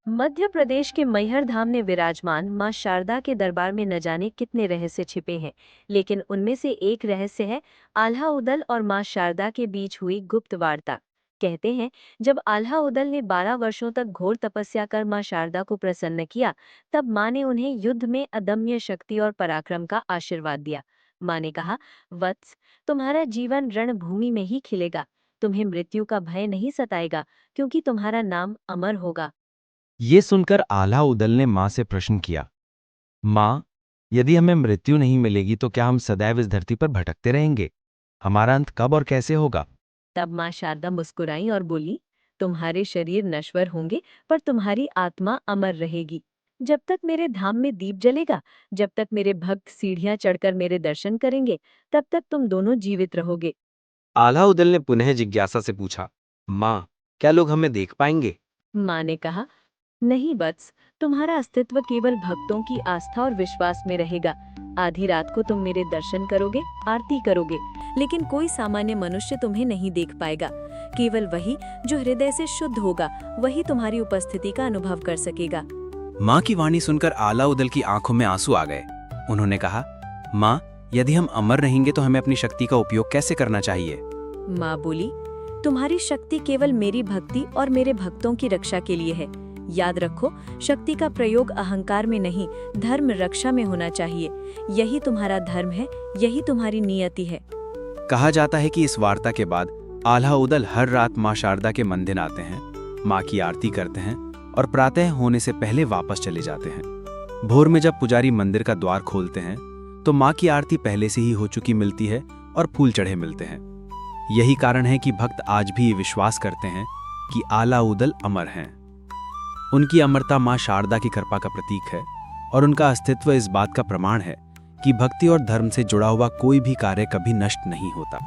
मध्य प्रदेश के मैहर धाम में विराजमान मां शारदा के दरबार में न जाने कितने रहस्य छिपे हैं, लेकिन उनमें से एक रहस्य है आल्हा उदल और मां शारदा के बीच हुई गुप्त वार्ता। कहते हैं, जब आल्हा उदल ने 12 वर्षों तक घोर तपस्या कर मां शारदा को प्रसन्न किया, तब मां ने उन्हें युद्ध में अदम्य शक्ति और पराक्रम का आशीर्वाद दिया। मां ने कहा, वत्स, तुम्हारा जीवन रणभूमि में ही खिलेगा। तुम्हें मृत्यु का भय नहीं सताएगा, क्योंकि तुम्हारा नाम अमर होगा। ये सुनकर आल्हा उदल ने मां से प्रश्न किया, मां, यदि हमें मृत्यु नहीं मिलेगी तो क्या हम सदैव इस धरती पर भटकते रहेंगे? हमारा अंत कब और कैसे होगा? तब मां शारदा मुस्कुराई और बोली, तुम्हारे शरीर नश्वर होंगे, पर तुम्हारी आत्मा अमर रहेगी। जब तक मेरे धाम में दीप जलेगा, जब तक मेरे भक्त सीढ़ियां चढ़कर मेरे दर्शन करेंगे, तब तक तुम दोनों जीवित रहोगे। आल्हा उदल ने पुनः जिज्ञासा से पूछा, माँ, क्या लोग हमें देख पाएंगे? मां ने कहा, नहीं वत्स, तुम्हारा अस्तित्व केवल भक्तों की आस्था और विश्वास में रहेगा। आधी रात को तुम मेरे दर्शन करोगे, आरती करोगे, लेकिन कोई सामान्य मनुष्य तुम्हें नहीं देख पाएगा। केवल वही जो हृदय से शुद्ध होगा, वही तुम्हारी उपस्थिति का अनुभव कर सकेगा। माँ की वाणी सुनकर आला उदल की आंखों में आंसू आ गए। उन्होंने कहा, माँ, यदि हम अमर रहेंगे तो हमें अपनी शक्ति का उपयोग कैसे करना चाहिए? माँ बोली, तुम्हारी शक्ति केवल मेरी भक्ति और मेरे भक्तों की रक्षा के लिए है। याद रखो, शक्ति का प्रयोग अहंकार में नहीं, धर्म रक्षा में होना चाहिए। यही तुम्हारा धर्म है, यही तुम्हारी नियति है। कहा जाता है कि इस वार्ता के बाद आल्हा उदल हर रात माँ शारदा के मंदिर आते हैं, माँ की आरती करते हैं और प्रातः होने से पहले वापस चले जाते हैं। भोर में जब पुजारी मंदिर का द्वार खोलते हैं तो माँ की आरती पहले से ही हो चुकी मिलती है और फूल चढ़े मिलते हैं। यही कारण है कि भक्त आज भी ये विश्वास करते हैं कि आला उदल अमर हैं। उनकी अमरता माँ शारदा की कृपा का प्रतीक है और उनका अस्तित्व इस बात का प्रमाण है कि भक्ति और धर्म से जुड़ा हुआ कोई भी कार्य कभी नष्ट नहीं होता।